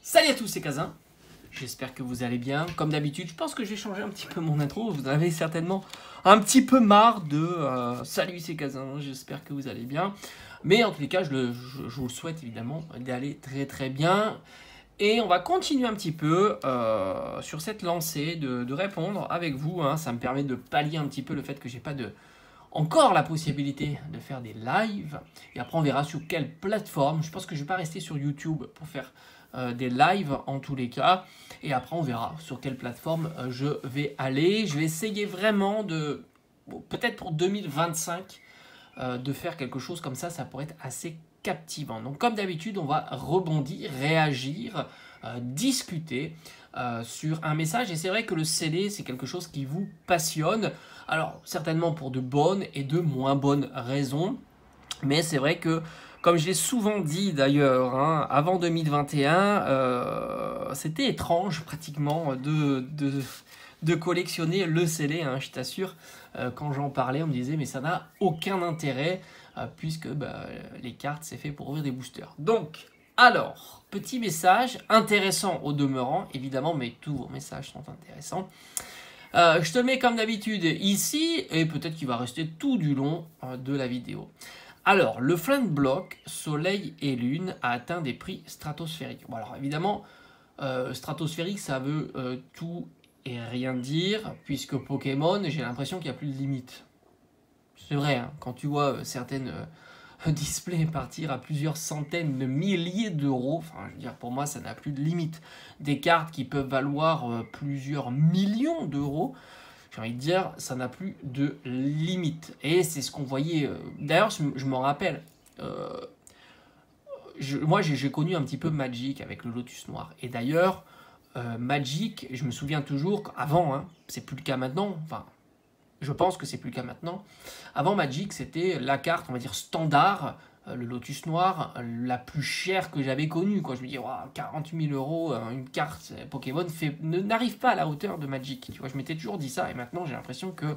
Salut à tous, c'est Kazin. J'espère que vous allez bien. Comme d'habitude, je pense que je vais changer un petit peu mon intro. Vous en avez certainement un petit peu marre de salut, c'est Kazin. J'espère que vous allez bien. Mais en tous les cas, je vous le souhaite évidemment d'aller très très bien. Et on va continuer un petit peu sur cette lancée de répondre avec vous. Hein. Ça me permet de pallier un petit peu le fait que j'ai pas encore la possibilité de faire des lives. Et après, on verra sur quelle plateforme. Je pense que je ne vais pas rester sur YouTube pour faire des lives en tous les cas. Et après, on verra sur quelle plateforme je vais aller. Je vais essayer vraiment de, peut-être pour 2025, de faire quelque chose comme ça. Ça pourrait être assez captivant. Donc, comme d'habitude, on va rebondir, réagir, discuter sur un message. Et c'est vrai que le CD, c'est quelque chose qui vous passionne. Alors, certainement pour de bonnes et de moins bonnes raisons. Mais c'est vrai que, comme je l'ai souvent dit d'ailleurs, hein, avant 2021, c'était étrange pratiquement de collectionner le CD. Hein, je t'assure, quand j'en parlais, on me disait mais ça n'a aucun intérêt puisque les cartes, c'est fait pour ouvrir des boosters. Donc, alors, petit message intéressant au demeurant, évidemment, mais tous vos messages sont intéressants. Je te mets comme d'habitude ici, et peut-être qu'il va rester tout du long de la vidéo. Alors, le Flint Block, Soleil et Lune a atteint des prix stratosphériques. Bon, alors évidemment, stratosphérique, ça veut tout et rien dire, puisque Pokémon, j'ai l'impression qu'il n'y a plus de limite. C'est vrai, hein, quand tu vois certaines displays partir à plusieurs centaines de milliers d'euros, enfin, je veux dire, pour moi, ça n'a plus de limite. Des cartes qui peuvent valoir plusieurs millions d'euros, j'ai envie de dire, ça n'a plus de limite. Et c'est ce qu'on voyait. D'ailleurs, je m'en rappelle. Moi, j'ai connu un petit peu Magic avec le Lotus Noir. Et d'ailleurs, Magic, je me souviens toujours qu'avant, hein, c'est plus le cas maintenant. Enfin, je pense que c'est plus le cas maintenant. Avant Magic, c'était la carte, on va dire standard, le Lotus Noir, la plus chère que j'avais connue. Quoi. Je me dis, wow, 48 000 euros, une carte Pokémon n'arrive pas à la hauteur de Magic. Tu vois, je m'étais toujours dit ça, et maintenant j'ai l'impression que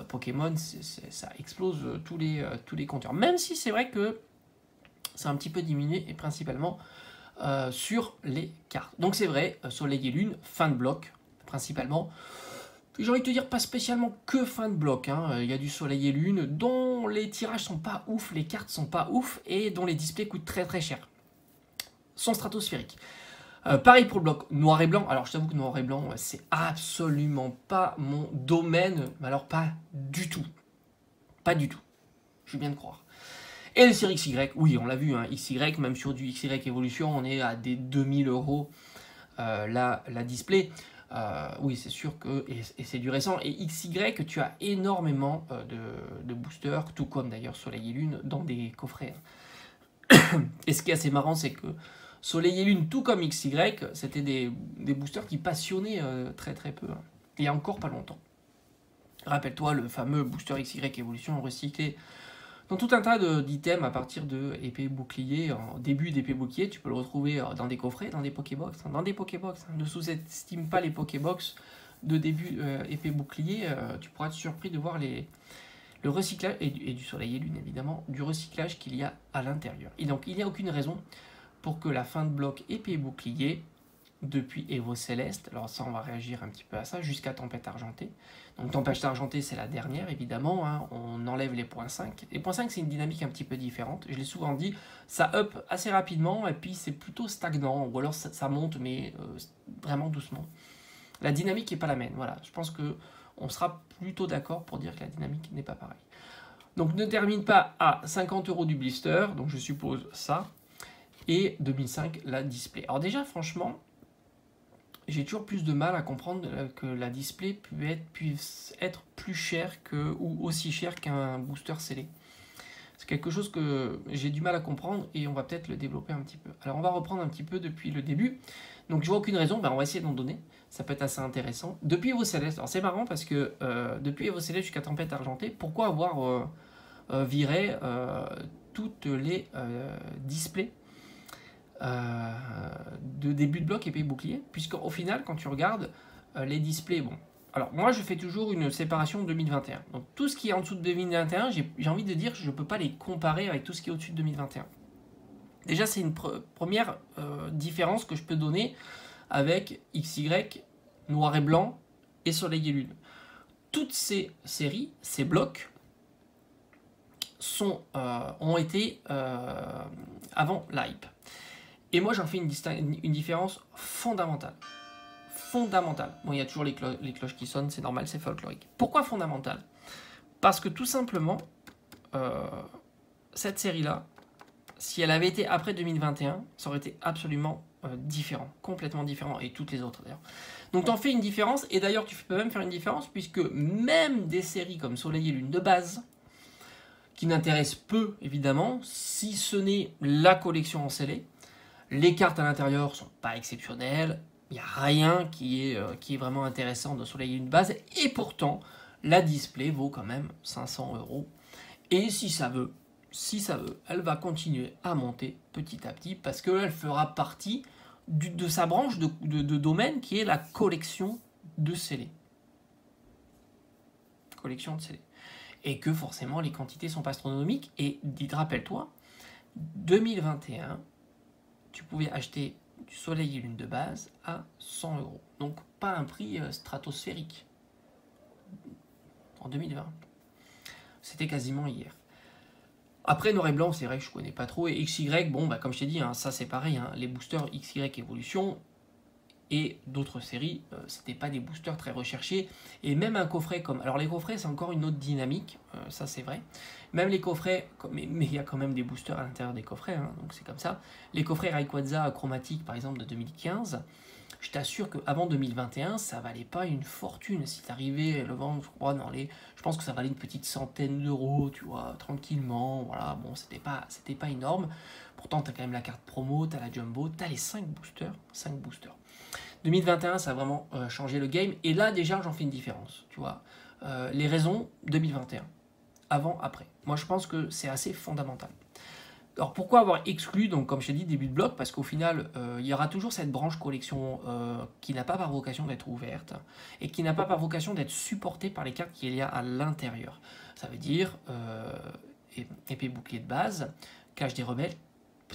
Pokémon, ça explose tous les compteurs. Même si c'est vrai que c'est un petit peu diminué, et principalement sur les cartes. Donc c'est vrai, Soleil et Lune, fin de bloc, principalement. J'ai envie de te dire, pas spécialement que fin de bloc. Hein. Il y a du Soleil et Lune dont les tirages sont pas ouf, les cartes sont pas ouf et dont les displays coûtent très très cher. Sont stratosphériques. Pareil pour le bloc noir et blanc. Alors je t'avoue que noir et blanc, c'est absolument pas mon domaine. Mais alors pas du tout. Pas du tout. Je veux bien te croire. Et le série XY, oui, on l'a vu, hein, XY, même sur du XY Evolution, on est à des 2000 euros la display. Oui, c'est sûr que, et c'est du récent, et XY, tu as énormément de boosters, tout comme d'ailleurs Soleil et Lune, dans des coffrets. Et ce qui est assez marrant, c'est que Soleil et Lune, tout comme XY, c'était des boosters qui passionnaient très très peu, hein, il y a encore pas longtemps. Rappelle-toi le fameux booster XY Evolution recyclé dans tout un tas d'items à partir de épée bouclier, en début d'épée bouclier, tu peux le retrouver dans des coffrets, dans des Pokébox. Dans des Pokébox, ne sous-estime pas les Pokébox de début épée bouclier, tu pourras être surpris de voir le recyclage, et du Soleil et Lune évidemment, du recyclage qu'il y a à l'intérieur. Et donc il n'y a aucune raison pour que la fin de bloc épée bouclier, depuis Evo Céleste, alors ça on va réagir un petit peu à ça, jusqu'à Tempête Argentée. Donc Tempête Argentée c'est la dernière évidemment, hein, on enlève les points 5. Les points 5 c'est une dynamique un petit peu différente, je l'ai souvent dit, ça up assez rapidement et puis c'est plutôt stagnant, ou alors ça monte mais vraiment doucement. La dynamique n'est pas la même, voilà, je pense qu'on sera plutôt d'accord pour dire que la dynamique n'est pas pareille. Donc ne termine pas à 50 euros du blister, donc je suppose ça, et 2005 la display. Alors déjà franchement, j'ai toujours plus de mal à comprendre que la display puisse être plus chère ou aussi chère qu'un booster scellé. C'est quelque chose que j'ai du mal à comprendre et on va peut-être le développer un petit peu. Alors on va reprendre un petit peu depuis le début. Donc je vois aucune raison, on va essayer d'en donner. Ça peut être assez intéressant. Depuis Evo Céleste, alors c'est marrant parce que depuis Evo Céleste jusqu'à Tempête Argentée, pourquoi avoir viré toutes les displays de début de bloc épée bouclier, puisqu'au final quand tu regardes les displays, bon, alors moi je fais toujours une séparation 2021, donc tout ce qui est en dessous de 2021, j'ai envie de dire je ne peux pas les comparer avec tout ce qui est au-dessus de 2021. Déjà, c'est une première différence que je peux donner avec XY, Noir et Blanc et Soleil et Lune. Toutes ces séries, ces blocs, ont été avant la hype. Et moi, j'en fais une différence fondamentale. Fondamentale. Bon, il y a toujours les cloches qui sonnent, c'est normal, c'est folklorique. Pourquoi fondamentale? Parce que tout simplement, cette série-là, si elle avait été après 2021, ça aurait été absolument différent, complètement différent, et toutes les autres d'ailleurs. Donc t'en fais une différence, et d'ailleurs tu peux même faire une différence, puisque même des séries comme Soleil et Lune de base, qui n'intéressent peu évidemment, si ce n'est la collection en scellé, les cartes à l'intérieur sont pas exceptionnelles, il n'y a rien qui est vraiment intéressant de Soleil et Lune de base, et pourtant la display vaut quand même 500 €, et si ça veut, elle va continuer à monter petit à petit parce qu'elle fera partie de sa branche de domaine qui est la collection de scellés. Collection de scellés. Et que forcément les quantités sont pas astronomiques. Et rappelle-toi, 2021, tu pouvais acheter du Soleil et Lune de base à 100 €. Donc pas un prix stratosphérique. En 2020. C'était quasiment hier. Après, Noir et Blanc, c'est vrai que je ne connais pas trop. Et XY, bon, bah, comme je t'ai dit, hein, ça c'est pareil. Hein, les boosters XY Evolution et d'autres séries, c'était pas des boosters très recherchés. Et même un coffret comme... Alors les coffrets, c'est encore une autre dynamique, ça c'est vrai. Même les coffrets, mais il y a quand même des boosters à l'intérieur des coffrets, hein, donc c'est comme ça. Les coffrets Rayquaza chromatique, par exemple, de 2015... Je t'assure qu'avant 2021, ça valait pas une fortune. Si t'arrivais le vendre, je crois, je pense que ça valait une petite centaine d'euros, tu vois, tranquillement. Voilà, bon, c'était pas énorme. Pourtant, t'as quand même la carte promo, t'as la jumbo, t'as les 5 boosters. 2021, ça a vraiment changé le game. Et là, déjà, j'en fais une différence, tu vois. Les raisons, 2021. Avant, après. Moi, je pense que c'est assez fondamental. Alors pourquoi avoir exclu, donc comme je t'ai dit, début de bloc? Parce qu'au final, il y aura toujours cette branche collection qui n'a pas par vocation d'être ouverte et qui n'a pas par vocation d'être supportée par les cartes qu'il y a à l'intérieur. Ça veut dire épée bouclier de base, cage des rebelles,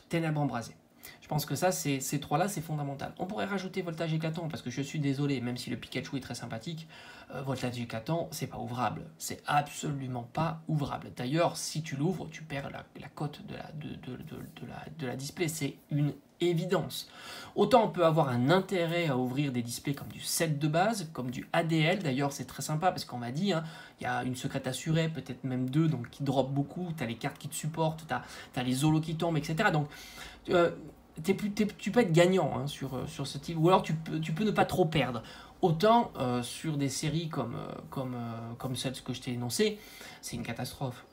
ténèbres embrasées. Je pense que ça, ces trois-là, c'est fondamental. On pourrait rajouter voltage éclatant, parce que je suis désolé, même si le Pikachu est très sympathique, voltage éclatant, c'est pas ouvrable. C'est absolument pas ouvrable. D'ailleurs, si tu l'ouvres, tu perds la cote de la display. C'est une évidence. Autant on peut avoir un intérêt à ouvrir des displays comme du set de base, comme du ADL. D'ailleurs, c'est très sympa, parce qu'on m'a dit, hein, il y a une secrète assurée, peut-être même deux, donc qui drop beaucoup. Tu as les cartes qui te supportent, tu as les holos qui tombent, etc. Donc, tu peux être gagnant hein, sur ce type, ou alors tu peux ne pas trop perdre. Autant sur des séries comme celle que je t'ai énoncée, c'est une catastrophe.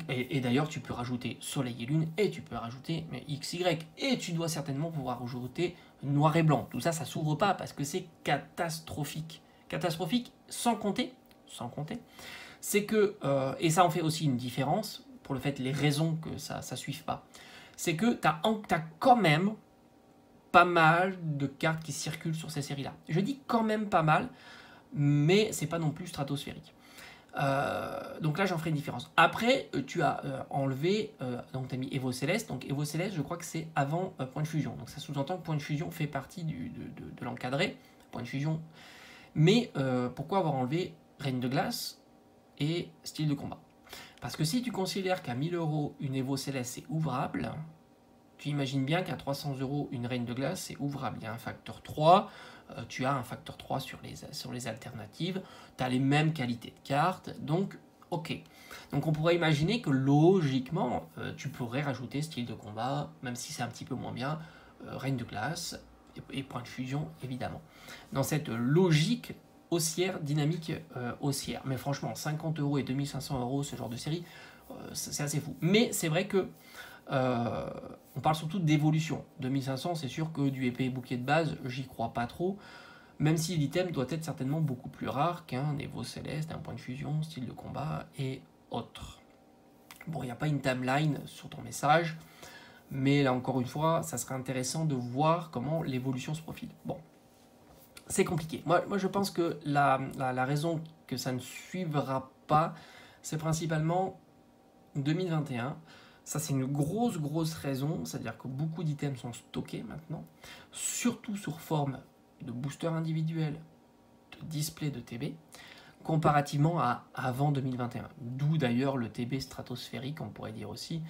Et d'ailleurs, tu peux rajouter Soleil et Lune, et tu peux rajouter XY, et tu dois certainement pouvoir rajouter Noir et Blanc. Tout ça, ça s'ouvre pas parce que c'est catastrophique. Catastrophique, sans compter, c'est que, et ça en fait aussi une différence, pour le fait, les raisons que ça ne suive pas, c'est que tu as quand même pas mal de cartes qui circulent sur ces séries-là. Je dis quand même pas mal, mais c'est pas non plus stratosphérique. Donc là, j'en ferai une différence. Après, tu as enlevé, donc tu as mis Evo Céleste. Donc Evo Céleste, je crois que c'est avant Point de Fusion. Donc ça sous-entend que Point de Fusion fait partie de l'encadré. Point de Fusion. Mais pourquoi avoir enlevé Reine de Glace et Style de Combat? Parce que si tu considères qu'à 1000 € une Evo Céleste c'est ouvrable, tu imagines bien qu'à 300 € une Reine de Glace c'est ouvrable. Il y a un facteur 3, tu as un facteur 3 sur les alternatives, tu as les mêmes qualités de cartes, donc ok. Donc on pourrait imaginer que logiquement, tu pourrais rajouter Style de Combat, même si c'est un petit peu moins bien, Reine de Glace et Point de Fusion évidemment. Dans cette logique haussière, dynamique haussière. Mais franchement, 50 € et 2500 €, ce genre de série, c'est assez fou. Mais c'est vrai que on parle surtout d'évolution. 2500, c'est sûr que du épée et bouclier de base, j'y crois pas trop. Même si l'item doit être certainement beaucoup plus rare qu'un Evo Céleste, un Point de Fusion, Style de Combat et autres. Bon, il n'y a pas une timeline sur ton message, mais là encore une fois, ça serait intéressant de voir comment l'évolution se profile. Bon. C'est compliqué. Moi, je pense que la raison que ça ne suivra pas, c'est principalement 2021. Ça, c'est une grosse raison, c'est-à-dire que beaucoup d'items sont stockés maintenant, surtout sur forme de booster individuel, de display de TB, comparativement à avant 2021. D'où d'ailleurs le TB stratosphérique, on pourrait dire aussi,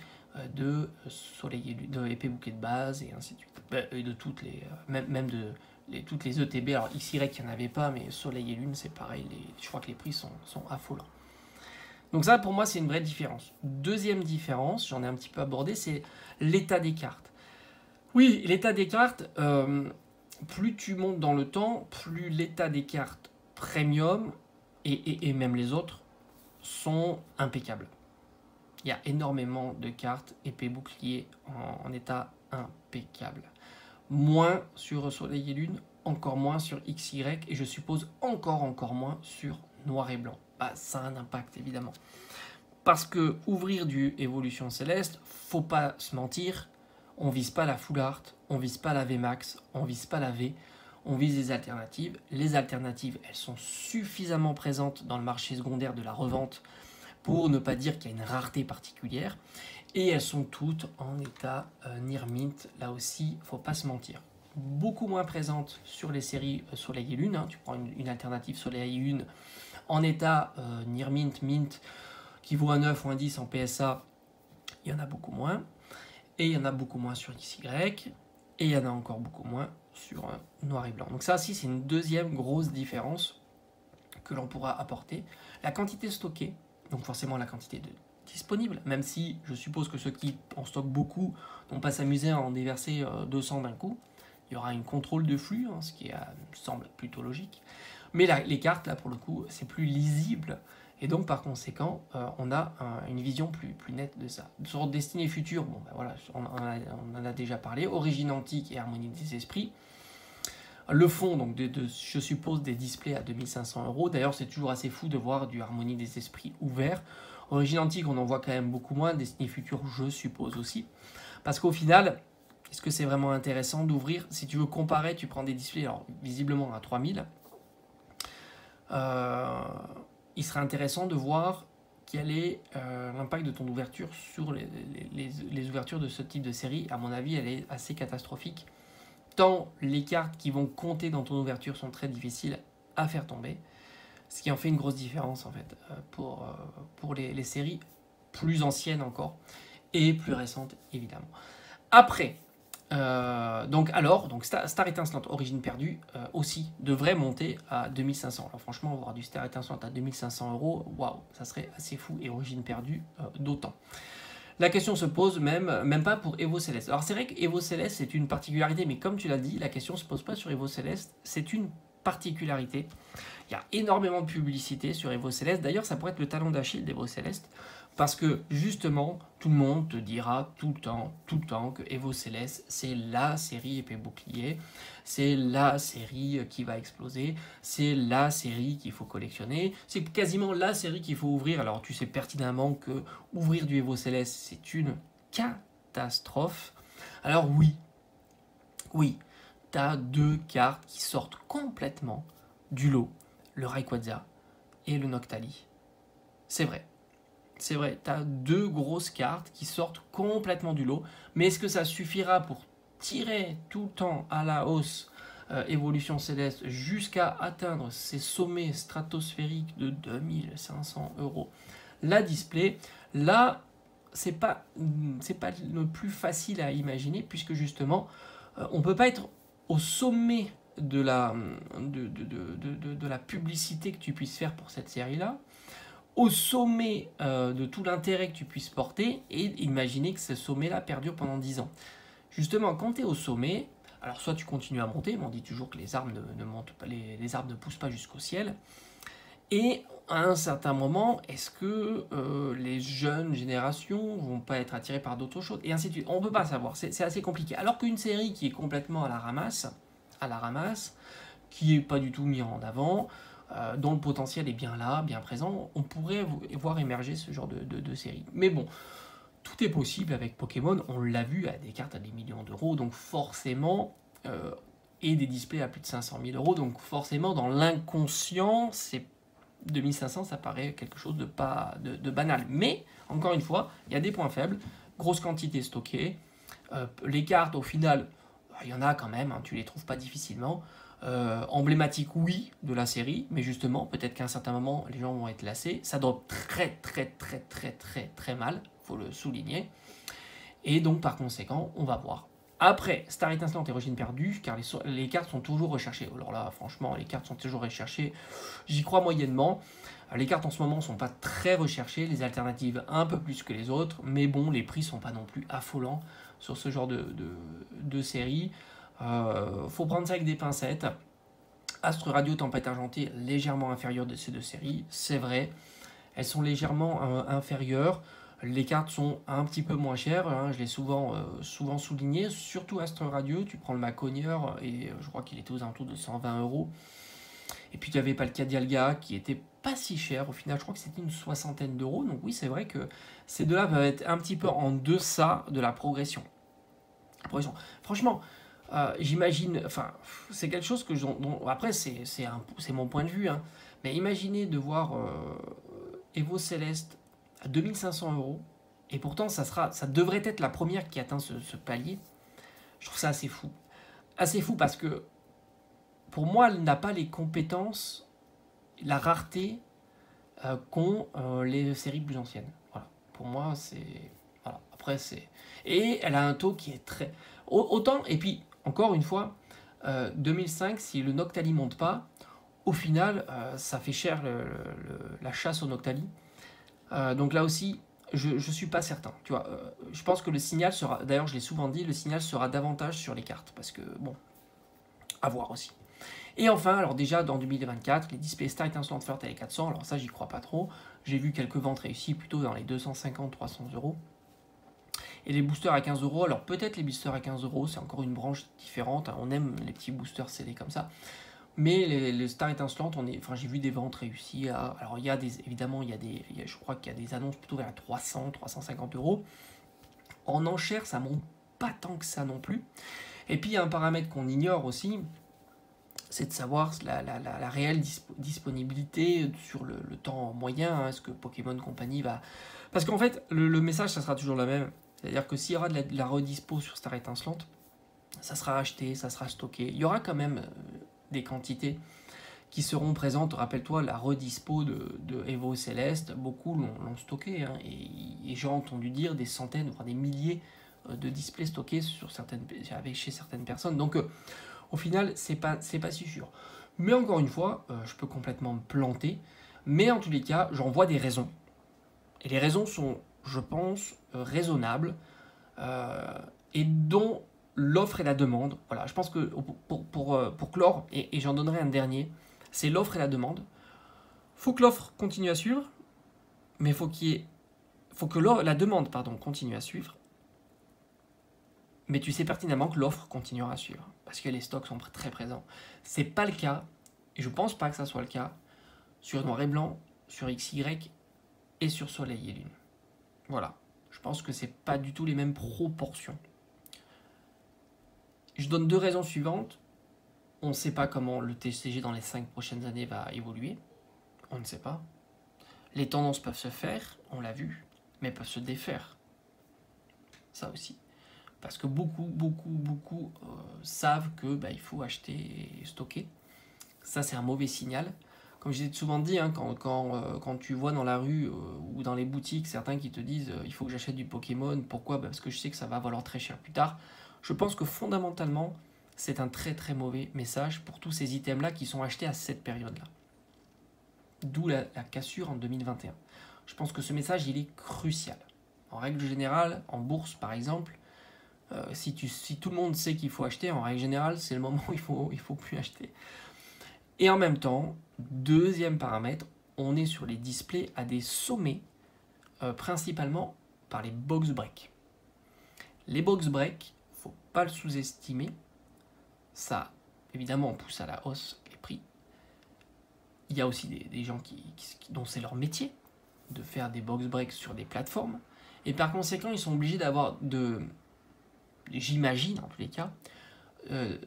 de Soleil et Lune, de épée bouquet de base et ainsi de suite. Et de toutes les, même de toutes les ETB, alors XY il n'y en avait pas, mais Soleil et Lune c'est pareil, je crois que les prix sont affolants. Donc ça pour moi c'est une vraie différence. Deuxième différence, j'en ai un petit peu abordé, c'est l'état des cartes. Oui, l'état des cartes, plus tu montes dans le temps, plus l'état des cartes premium et même les autres sont impeccables. Il y a énormément de cartes épée bouclier en état impeccable. Moins sur Soleil et Lune, encore moins sur XY et je suppose encore moins sur Noir et Blanc. Bah, ça a un impact évidemment. Parce que ouvrir du Évolution Céleste, faut pas se mentir, on vise pas la Full Art, on vise pas la VMAX, on vise pas la V, on vise les alternatives. Les alternatives, elles sont suffisamment présentes dans le marché secondaire de la revente pour ne pas dire qu'il y a une rareté particulière. Et elles sont toutes en état Near Mint, là aussi, faut pas se mentir. Beaucoup moins présentes sur les séries Soleil et Lune, hein. Tu prends une alternative Soleil et Lune en état Near Mint, Mint, qui vaut un 9 ou un 10 en PSA, il y en a beaucoup moins. Et il y en a beaucoup moins sur XY, et il y en a encore beaucoup moins sur Noir et Blanc. Donc ça aussi, c'est une deuxième grosse différence que l'on pourra apporter. La quantité stockée, donc forcément la quantité disponible, même si je suppose que ceux qui en stockent beaucoup n'ont pas s'amusé à en déverser 200 d'un coup. Il y aura un contrôle de flux, hein, ce qui semble plutôt logique. Mais les cartes, là, pour le coup, c'est plus lisible. Et donc, par conséquent, on a une vision plus nette de ça. Sur Destinée Future, bon, ben voilà, on en a déjà parlé. Origine Antique et Harmonie des Esprits. Le fond, donc, je suppose, des displays à 2500 €. D'ailleurs, c'est toujours assez fou de voir du Harmonie des Esprits ouvert. Origine Antique, on en voit quand même beaucoup moins. Destinée Future, je suppose aussi. Parce qu'au final, est-ce que c'est vraiment intéressant d'ouvrir? Si tu veux comparer, tu prends des displays, alors visiblement à 3000. Il serait intéressant de voir quel est l'impact de ton ouverture sur les ouvertures de ce type de série. À mon avis, elle est assez catastrophique. Tant les cartes qui vont compter dans ton ouverture sont très difficiles à faire tomber. Ce qui en fait une grosse différence en fait pour les séries plus anciennes encore et plus récentes évidemment. Après, donc Star Étincelante, Origine Perdue aussi devrait monter à 2500. Alors franchement, voir du Star Étincelante à 2500 €, waouh, ça serait assez fou. Et Origine Perdue d'autant. La question se pose même pas pour Evo Céleste. Alors c'est vrai que Evo Céleste c'est une particularité, mais comme tu l'as dit, la question se pose pas sur Evo Céleste, c'est une particularité. Il y a énormément de publicité sur Evo Céleste. D'ailleurs, ça pourrait être le talon d'Achille d'Evo Céleste. Parce que justement, tout le monde te dira tout le temps que Evo Céleste, c'est la série épée bouclier, c'est la série qui va exploser, c'est la série qu'il faut collectionner, c'est quasiment la série qu'il faut ouvrir. Alors tu sais pertinemment que ouvrir du Evo Céleste, c'est une catastrophe. Alors oui, tu as deux cartes qui sortent complètement du lot, le Rayquaza et le Noctali. C'est vrai. C'est vrai, tu as deux grosses cartes qui sortent complètement du lot. Mais est-ce que ça suffira pour tirer tout le temps à la hausse Évolution Céleste jusqu'à atteindre ces sommets stratosphériques de 2500 € la display? Là, c'est pas le plus facile à imaginer puisque justement, on ne peut pas être au sommet de la publicité que tu puisses faire pour cette série-là, au sommet de tout l'intérêt que tu puisses porter et imaginer que ce sommet-là perdure pendant 10 ans. Justement, quand tu es au sommet, alors soit tu continues à monter, mais on dit toujours que les arbres ne montent pas, les arbres ne poussent pas jusqu'au ciel, et à un certain moment, est-ce que les jeunes générations vont pas être attirées par d'autres choses, et ainsi de suite. On ne peut pas savoir, c'est assez compliqué. Alors qu'une série qui est complètement à la ramasse, qui n'est pas du tout mise en avant, dont le potentiel est bien là, bien présent, on pourrait voir émerger ce genre de série. Mais bon, tout est possible avec Pokémon, on l'a vu, à des cartes à des millions d'euros, donc forcément, et des displays à plus de 500 000 €, donc forcément, dans l'inconscient, c'est 2500, ça paraît quelque chose de banal. Mais, encore une fois, il y a des points faibles, grosse quantité stockée. Les cartes, au final, il y en a quand même, hein, tu les trouves pas difficilement. Emblématique, oui, de la série, mais justement, peut-être qu'à un certain moment, les gens vont être lassés. Ça drop très mal, faut le souligner. Et donc, par conséquent, on va voir. Après, Starry Instant et Origine perdue, car les cartes sont toujours recherchées. Alors là, franchement, les cartes sont toujours recherchées. J'y crois moyennement. Les cartes en ce moment ne sont pas très recherchées, les alternatives un peu plus que les autres, mais bon, les prix ne sont pas non plus affolants sur ce genre de série. Faut prendre ça avec des pincettes. Astre Radio, Tempête Argentée, légèrement inférieure de ces deux séries, c'est vrai. Elles sont légèrement inférieures. Les cartes sont un petit peu moins chères, hein, je l'ai souvent souligné, surtout Astre Radio, tu prends le Maconieur et je crois qu'il était aux alentours de 120 €. Et puis tu avais pas le Dialga qui était pas si cher, au final je crois que c'était une soixantaine d'euros, donc oui c'est vrai que ces deux-là peuvent être un petit peu en deçà de la progression. Franchement, j'imagine, enfin c'est quelque chose que après c'est mon point de vue, hein, mais imaginez de voir Evo Céleste à 2500 €, et pourtant ça devrait être la première qui atteint ce palier. Je trouve ça assez fou. Assez fou parce que pour moi, elle n'a pas les compétences, la rareté qu'ont les séries plus anciennes. Voilà. Pour moi, c'est... Voilà. Après, c'est... Et elle a un taux qui est très... Autant, et puis, encore une fois, 2005, si le Noctali monte pas, au final, ça fait cher la chasse au Noctali. Donc là aussi, je ne suis pas certain. Tu vois, je pense que le signal sera... D'ailleurs, je l'ai souvent dit, le signal sera davantage sur les cartes. Parce que, bon, à voir aussi. Et enfin, alors déjà dans 2024, les displays Star Étincelante Flirt à les 400, alors ça j'y crois pas trop. J'ai vu quelques ventes réussies plutôt dans les 250-300 €. Et les boosters à 15 €, alors peut-être les boosters à 15 €, c'est encore une branche différente, hein, on aime les petits boosters scellés comme ça. Mais les Star Étincelante, j'ai vu des ventes réussies. Alors il y a évidemment, je crois qu'il y a des annonces plutôt vers 300-350 €. En enchère, ça monte pas tant que ça non plus. Et puis il y a un paramètre qu'on ignore aussi, c'est de savoir la réelle disponibilité sur le temps moyen. Hein, est-ce que Pokémon Company va... Parce qu'en fait, le message, ça sera toujours le même. C'est-à-dire que s'il y aura de la redispo sur Star Étincelante, ça sera acheté, ça sera stocké. Il y aura quand même des quantités qui seront présentes. Rappelle-toi, la redispo de Evo Céleste, beaucoup l'ont stocké. Hein, et j'ai entendu dire des centaines, voire des milliers de displays stockés chez certaines personnes. Donc... au final, c'est pas si sûr. Mais encore une fois, je peux complètement me planter. Mais en tous les cas, j'en vois des raisons. Et les raisons sont, je pense, raisonnables. Et dont l'offre et la demande. Voilà, je pense que pour clore, et j'en donnerai un dernier, c'est l'offre et la demande. Faut que l'offre continue à suivre, mais faut que la demande continue à suivre. Mais tu sais pertinemment que l'offre continuera à suivre, parce que les stocks sont très présents. C'est pas le cas, et je pense pas que ça soit le cas, sur Noir et Blanc, sur XY et sur Soleil et Lune. Voilà, je pense que c'est pas du tout les mêmes proportions. Je donne deux raisons suivantes. On ne sait pas comment le TCG dans les 5 prochaines années va évoluer. On ne sait pas. Les tendances peuvent se faire, on l'a vu, mais peuvent se défaire. Ça aussi. Parce que beaucoup savent que il faut acheter et stocker. Ça, c'est un mauvais signal. Comme je l'ai souvent dit, hein, quand tu vois dans la rue ou dans les boutiques certains qui te disent il faut que j'achète du Pokémon. Pourquoi ? Parce que je sais que ça va valoir très cher plus tard. Je pense que fondamentalement, c'est un très mauvais message pour tous ces items-là qui sont achetés à cette période-là. D'où la cassure en 2021. Je pense que ce message, il est crucial. En règle générale, en bourse par exemple, si tout le monde sait qu'il faut acheter, en règle générale, c'est le moment où il faut plus acheter. Et en même temps, deuxième paramètre, on est sur les displays à des sommets, principalement par les box breaks. Les box breaks, faut pas le sous-estimer. Ça, évidemment, on pousse à la hausse les prix. Il y a aussi des gens dont c'est leur métier de faire des box breaks sur des plateformes. Et par conséquent, ils sont obligés d'avoir j'imagine en tous les cas,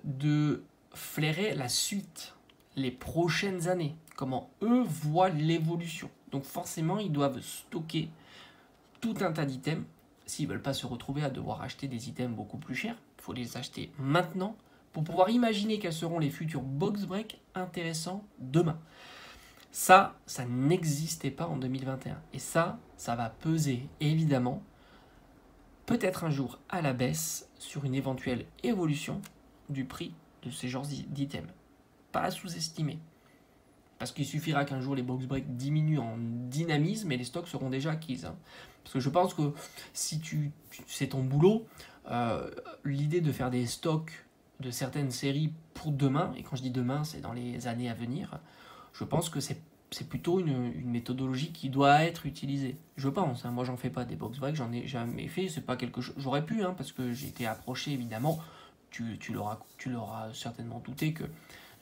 de flairer la suite, les prochaines années, comment eux voient l'évolution. Donc forcément, ils doivent stocker tout un tas d'items s'ils veulent pas se retrouver à devoir acheter des items beaucoup plus chers, il faut les acheter maintenant pour pouvoir imaginer quels seront les futurs box break intéressants demain. Ça n'existait pas en 2021. Et ça va peser évidemment, peut-être un jour à la baisse, sur une éventuelle évolution du prix de ces genres d'items. Pas à sous-estimer. Parce qu'il suffira qu'un jour les box breaks diminuent en dynamisme et les stocks seront déjà acquis. Hein. Parce que je pense que si c'est ton boulot, l'idée de faire des stocks de certaines séries pour demain, et quand je dis demain, c'est dans les années à venir, je pense que c'est plutôt une méthodologie qui doit être utilisée. Je pense, hein, moi j'en fais pas des box breaks, j'en ai jamais fait, c'est pas quelque chose. J'aurais pu, hein, parce que j'ai été approché évidemment, tu l'auras certainement douté que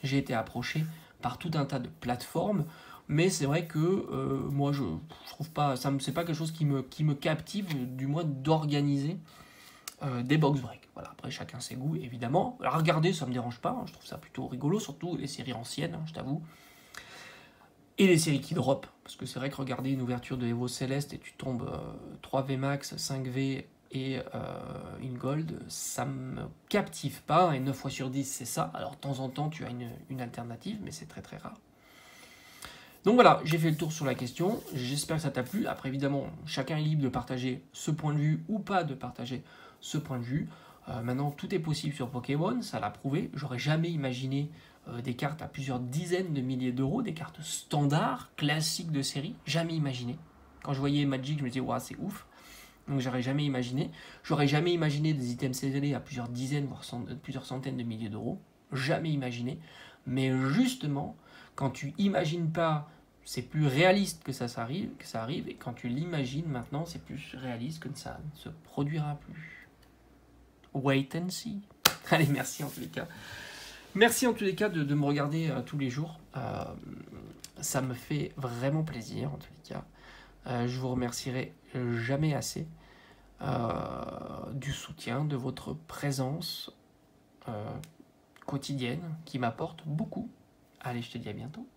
j'ai été approché par tout un tas de plateformes, mais c'est vrai que moi je trouve pas, c'est pas quelque chose qui me captive, du moins d'organiser des box breaks. Voilà, après chacun ses goûts évidemment. Alors regarder ça me dérange pas, hein, je trouve ça plutôt rigolo, surtout les séries anciennes, hein, je t'avoue. Et les séries qui drop, parce que c'est vrai que regarder une ouverture de Evo Céleste et tu tombes 3 VMAX, 5 V et une Gold, ça me captive pas, et 9 fois sur 10 c'est ça. Alors de temps en temps tu as une alternative, mais c'est très très rare. Donc voilà, j'ai fait le tour sur la question, j'espère que ça t'a plu. Après évidemment, chacun est libre de partager ce point de vue ou pas de partager ce point de vue. Maintenant, tout est possible sur Pokémon, ça l'a prouvé. J'aurais jamais imaginé des cartes à plusieurs dizaines de milliers d'euros, des cartes standards, classiques de série, jamais imaginé. Quand je voyais Magic, je me disais, waouh, c'est ouf. Donc j'aurais jamais imaginé. J'aurais jamais imaginé des items scellés à plusieurs dizaines, voire plusieurs centaines de milliers d'euros. Jamais imaginé. Mais justement, quand tu imagines pas, c'est plus réaliste que ça arrive, et quand tu l'imagines maintenant, c'est plus réaliste que ça ne se produira plus. Wait and see. Allez, merci en tous les cas. Merci en tous les cas de me regarder tous les jours. Ça me fait vraiment plaisir en tous les cas. Je vous remercierai jamais assez du soutien, de votre présence quotidienne qui m'apporte beaucoup. Allez, je te dis à bientôt.